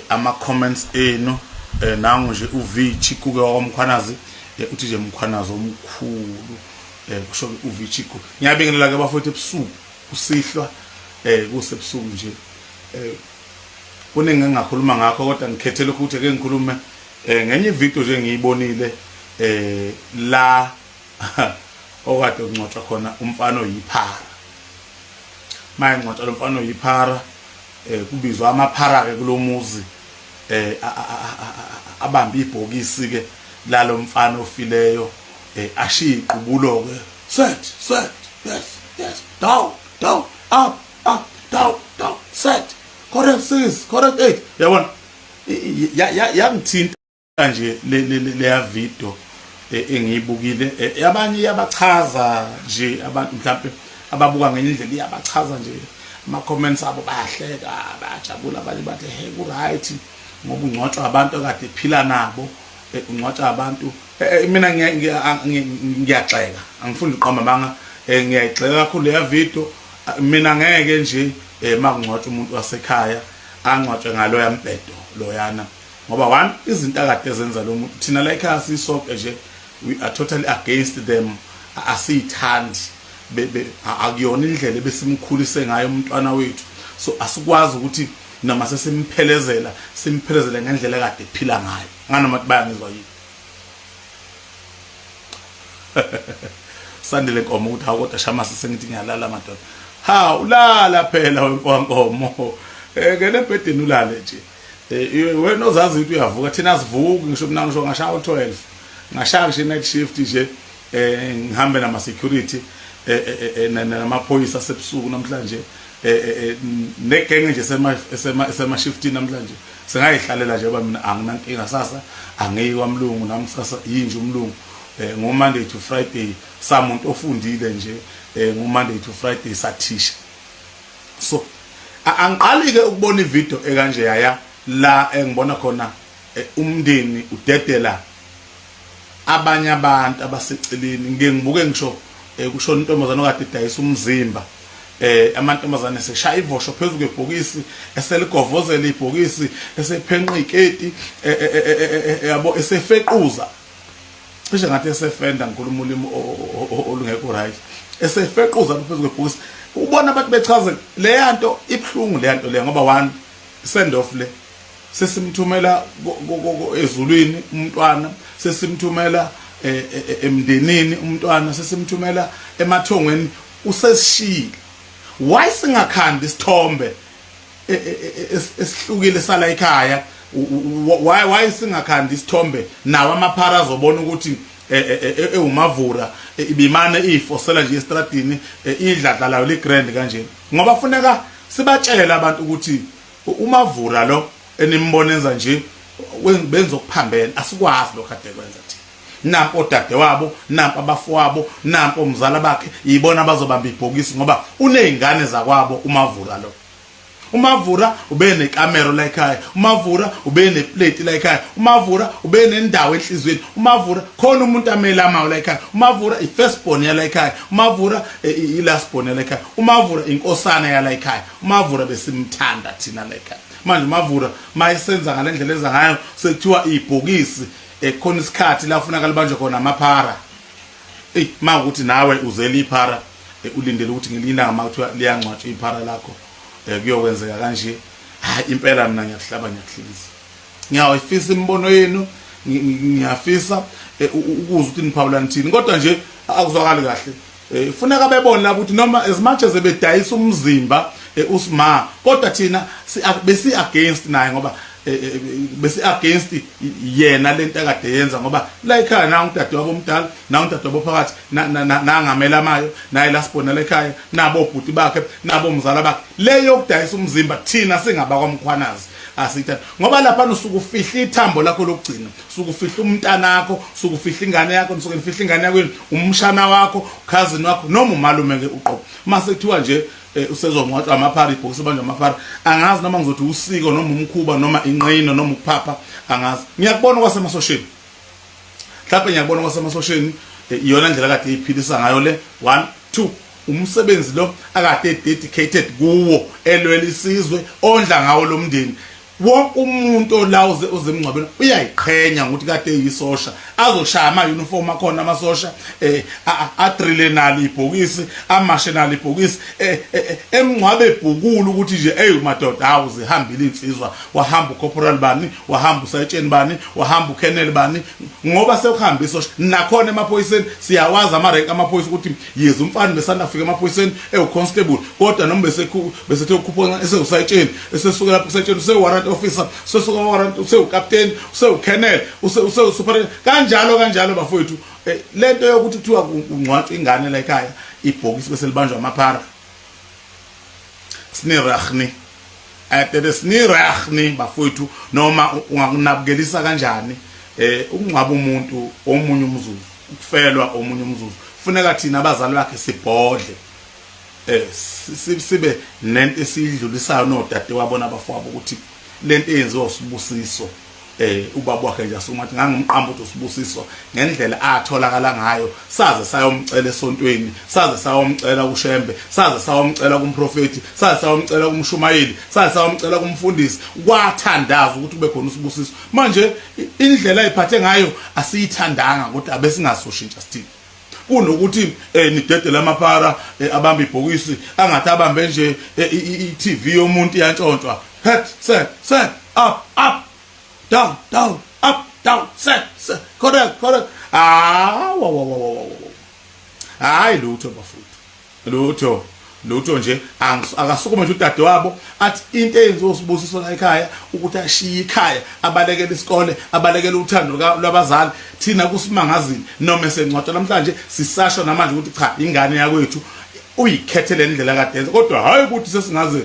ama comments enu nangu nje uVichiku ke wakwamkhwanazi uthi nje mkhwanazi omkhulu kusho uVichiku ngiyabingelela ke bafowethu ebusuku usihlwa kusebusuku nje kuningi engakhuluma ngakho kodwa ngikhethele ukuthi ke ngikhulume ngenye video nje ngiyibonile la okade ungcotshwa khona umfana oyiphara manje ngcotshwa umfana oyiphara kubizwa amaphara ke kulomuzi abamba ibhokisi ke lalo mfana ofileyo ashiya iqubulo ke set yes down up down set correct 6 correct 8 yabona yangithinta nje le video engiyibukile yabanye yabachaza nje abantu mhlawumbe ababuka ngenye indlela iyabachaza nje ama comments abo bayahleka bayajabula abanye bathi hey ku right ngoba ungcotshwa abantu akade ephila nabo ungcotshwa abantu mina ngiyaxeka angifuni uqamba manga ngiyayixeka kakhulu le video mina ngeke nje makungcotshwa umuntu wasekhaya angcotshwe ngalo yambhedo loyana ngoba one izinto akade ezenza lo muntu thina la ekhaya sisonke nje we are totally against them asithandi akuyona indlela besimkhulise ngayo umntwana wethu so asikwazi ukuthi noma sesimuphelezela simphelezele ngendlela kade ephila ngayo nganoma bayangizwa yini sandile nkomo ukuthi akodwa shamasi sengithi ngiyalala madoda ha ulala phela wemfonkomo ngene ebhedeni ulale nje wena ozazi ukuthi uyavuka thina sivuka ngisho mina ngisho ngashaya u12 ngashaya nje night shift nje ngihambe nama security namaphoyisa sebusuku namhlanje negenge nje sema shift namhlanje sengayihlalela nje mina anginankinga sasa angiyi kwamlungu nami sasa yinje umlungu ngo Monday to Friday samuntu ofundile nje ngo Monday to Friday sathisha so angiqali ke ukubona ivideo ekanje yaya la engibona khona umndeni udedela abanye abantu abaseceleni ngeke ngibuke ngisho kushona intombazana okade idayisa umzimba amantombazane seshaya ivosho phezulu kwebhokisi eseligovozela ibhokisi esephenqa iketi yabo esefequza cishe ngathi esefenda ngikhuluma ulimi olungekho right esefequza phezulu kwebhokisi ubona abantu bechaza le yanto ibhlungu le yanto le ngoba one send off le sesimthumela ezulwini umntwana sesimthumela emndenini umntwana sesimthumela emathongweni usesishile why singakhandi isithombe esihlukile sala ekhaya why singakhandi isithombe nawo amaphara azobona ukuthi ewumavura ibimane ifosela nje estradini idladla layo le grand kanje ngoba kufuneka sibatshela abantu ukuthi umavura lo enimbonenza nje benza ukuphambena asikwazi lokho kade kwenza thina nampo odade wabo nampo abafowabo nampo umzala bakhe yibona abazobamba ibhokisi ngoba unezingane zakwabo umavura lo umavura ube nekamera la ekhaya umavura ube neplate la ekhaya umavura ube nendawo enhlizweni umavura khona umuntu amela amawu la ekhaya umavura ifirst born yala ekhaya umavura ilast born yala ekhaya umavura inkosana yala ekhaya umavura besimthanda thina la ekhaya manje umavura mayisenza ngalendlela eza ngayo sekuthiwa ibhokisi khona isikhathi la ufuna kalibanjwe khona amaphara ma ukuthi nawe uzela iphara ulindele ukuthi ngilinda ngamakuthiwa liyangcwatshwa iphara lakho kuyokwenzeka kanje hayi impela mina ngiyahlaba ngiyahliza ngiyawufisa imbono yenu ngiyafisa ukuzwa ukuthi niphawulana thini kodwa nje akuzwakali kahle funeka bebona ukuthi noma as much as bedayisa umzimba usma kodwa thina besi against naye ngoba besi against yena lento akade yenza ngoba la ekhaya na untade wabo omdala na untade wabo phakathi na ngamela mayo naye lasibona la ekhaya nabo obhuti bakhe nabo umzala bakhe leyo kudayisa umzimba thina singabakwamkhwanazi asithatha ngoba lapha usuku ufihla ithambo lakho lokugcina usuku ufihla umntana wakho usuku ufihla ingane yakho usuku ufihla ingane yakho umshana wakho cousin wakho noma umalume ke uqobo mase kuthiwa nje usezongcwatshwa amaphara ibhokisi banjwa amaphara angazi noma ngizothi usiko noma umkhuba noma inqino noma ukuphapha angazi ngiyakubona kwasemasosheni mhlawumbe ngiyakubona kwasemasosheni iyona ndlela kade iphilisa ngayo le 1 2 umsebenzi lo akade dedicated kuwo elwela isizwe ondla ngawo lo mndeni wonke umuntu la uzemngcwabeni uyayiqhenya ukuthi kade eyisosha azoshaya ama uniform akhona amasosha adrillenal ibhokisi amashenal ibhokisi emngcwabe ebhukulu ukuthi nje madoda hawu zihambile insizwa wahamba ucorporal bani wahamba usergeant bani wahamba ucolonel bani ngoba sekuhamba isosha nakhona emaphoyiseni siyawazi ama-rank amaphoyisa ukuthi yezi umfana besanda fika emaphoyiseni constable kodwa noma besethe ukukhupha esewusergeant esesuka lapho usergeant usewarrant officer sesuka warrant usewukapteni usewucolonel usewusuperintendent kanjalo bafowethu lento yokuthi kuthiwa ungcwatshwa ingane la ekhaya ibhokisi bese libanjwa amaphara snirachni snirachni bafowethu noma ungakunabukelisa kanjani ukungcwaba umuntu omunye umzuzu ukufelwa omunye umzuzu kufuneka thina abazali bakhe sibhodle sibe nento esiyidlulisayo nodade wabona abafowabo ukuthi lento eyenziwa usibusiso ubaba wakhe nje asumathi ngangumqambo uthi usibusiso ngendlela atholakala ngayo saze sayomcela esontweni saze sayomcela uShembe saze sayomcela kumprofeti saze sayomcela kumshumayeli saze sayomcela kumfundisi kwathandaza ukuthi kube khona usibusiso manje indlela ayiphathe ngayo asiyithandanga ukuthi abesingasoshintsha still kunokuthi nidedela amaphara abamba ibhokisi angathi abambe nje iTV yomuntu yantshontshwa head set up down up down set correct hayi lutho bafuthu lutho nje akasukume nje udade wabo athi into eyenziwa usibusiso la ekhaya ukuthi ashiye ikhaya abalekele isikole abalekele uthando lwabazali thina kusimangazini noma sencwatha namhlanje sisasho namanje ukuthi cha ingane yakwethu uyikhethele indlela kadenze kodwa hayi ukuthi sesingaze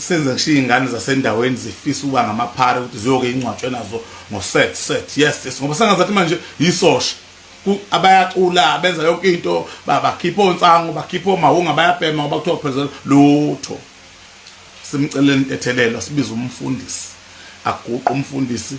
senza ngishiya ingane zasendaweni zifisa ukuba ngamaphara ukuthi ziyoke incwatshwe nazo set yes ngoba sengazathi manje yisosha abayacula benza yonke into bakhipha onsango bakhipha omawunga bayabhema ngoba kuthiwa president lutho simcelele intethelelo sibiza umfundisi aguqa umfundisi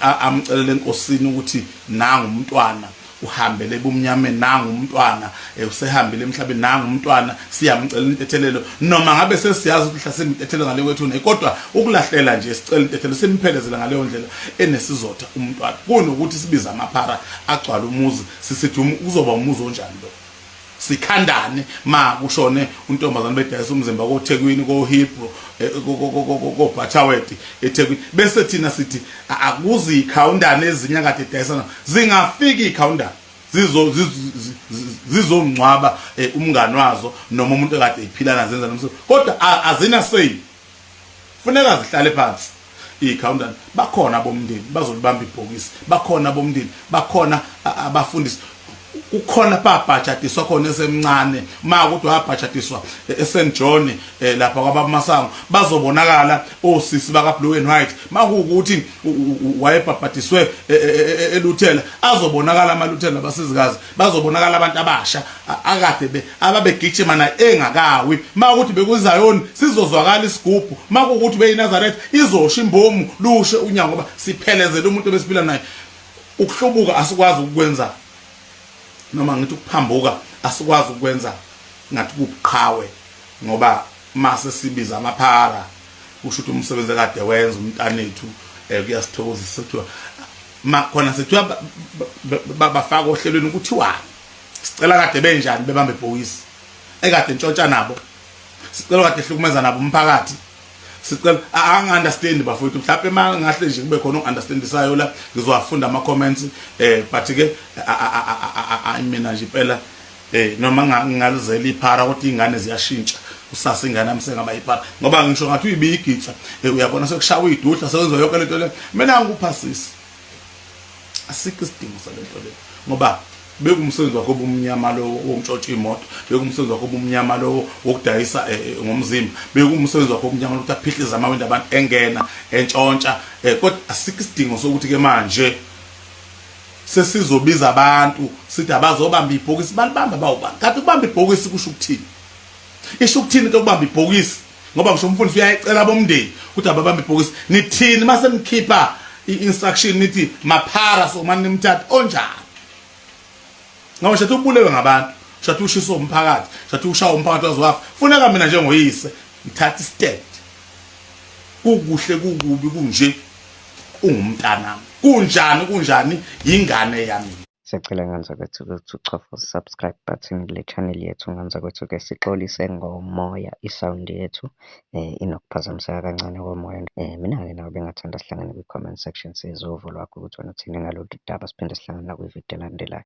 amcelele enkosini ukuthi nanga umntwana uhambele ebumnyameni nanga umntwana usehambile emhlabeni nanga umntwana siyamcela intethelelo noma ngabe sesiyazi ukuthi hlasela intethelelo ngale kwethu kodwa ukulahlela nje sicela intethelelo simphelezela ngaleyo ndlela enesizotha umntwana kunokuthi sibiza amaphara agcwala umuzi sisithi uzoba umuzi onjani lo sikhandane ma kushone untombazana bedayisa umzimba koThekwini koHebrew koBhathaweti eThekwini bese thina sithi akuzi ikhawundane ezinye kade edayisana zingafika ikhawundane zizongcwaba umngani wazo noma umuntu ekade ephilana zenza nomsebenzi kodwa azina say funeka zihlale phansi ikhawundane bakhona abomndeni bazolibamba ibhokisi bakhona abomndeni bakhona abafundisi ukhona babhajatiswa khona esemncane ma ukuthi wabhajatiswa eSt John lapha kwababa Masango bazobonakala osisi baka Blue and White makuukuthi wayebhabhatiswe eLuthela azobonakala amaLuthela abasizikazi bazobonakala abantu abasha akade ababegijima na engakawi makuthi bekuzayoni sizozwakala isigubhu makuukuthi beyiNazaretha izosha imbomu lushe unyango ngoba siphelezele umuntu besiphila naye ukuhlubuka asikwazi ukwenza noma ngithi ukuphambuka asikwazi ukwenza ngathi kubuqhawe ngoba mase sibiza amaphara kusho ukuthi umsebenzi kade wenza umntanethu kuyasithokozisa kuthiwa khona sethiwa bafaka ohlelweni ukuthi wani sicela kade benjani bebambe ibhokisi ekade ntshontsha nabo sicela kade hlukumeza nabo umphakathi sicela angi-understand bafowethu mhlawumbe uma ngahle nje kube khona uku-understandisayo la ngizowafunda ama-comments but ke mina nje impela noma ngingalizela iphara kodwa iy'ngane ziyashintsha usasa ingane yami sengaba iphara ngoba ngisho ngathi uyibiyigitsa uyabona sekushawa iy'dudla sekwenziwa yonke lento leyo mina ngikuphasisi asikho isidingo salento leyo ngoba bekumsebenzi wakho obumnyama lo wokuntshontsha imoto bekumsebenzi wakho obumnyama lo wokudayisa ngomzimba bekumsebenzi wakho obumnyama ukuthi aphihlize amawindi abantu engena entshontsha kodwa asikho isidingo sokuthi ke manje sesizobiza abantu sithi abazobamba ibhokisi balibamba bawubani kanti ukubamba ibhokisi kusho ukuthini isho ukuthini into ukubamba ibhokisi ngoba ngisho umfundisi uyayicela bomndeni ukuthi ababamba ibhokisi nithini mase nikhipha i-instruction nithi maphara so manje nimthatha onjani ngoba shathi ubulewe ngabantu shathi ushiso umphakathi shathi ushawa umphakathi wazowafa funeka mina njengoyise ngithatha istand kukuhle kukubi kunje ungumntanami, kunjani ingane yami. Siyacela ngaphansi kwethu ukuthi uchofe u-subscribe button kule channel yethu. Ngaphansi kwethu-ke sixolise ngomoya, i-sound yethu inokuphazamiseka kancane komoya. Mina-ke nawe bengathanda sihlangane kwi-comment section sizwe uvo lwakho ukuthi wena uthini ngalolu daba, siphinde sihlangane nakwividiyo elandelayo.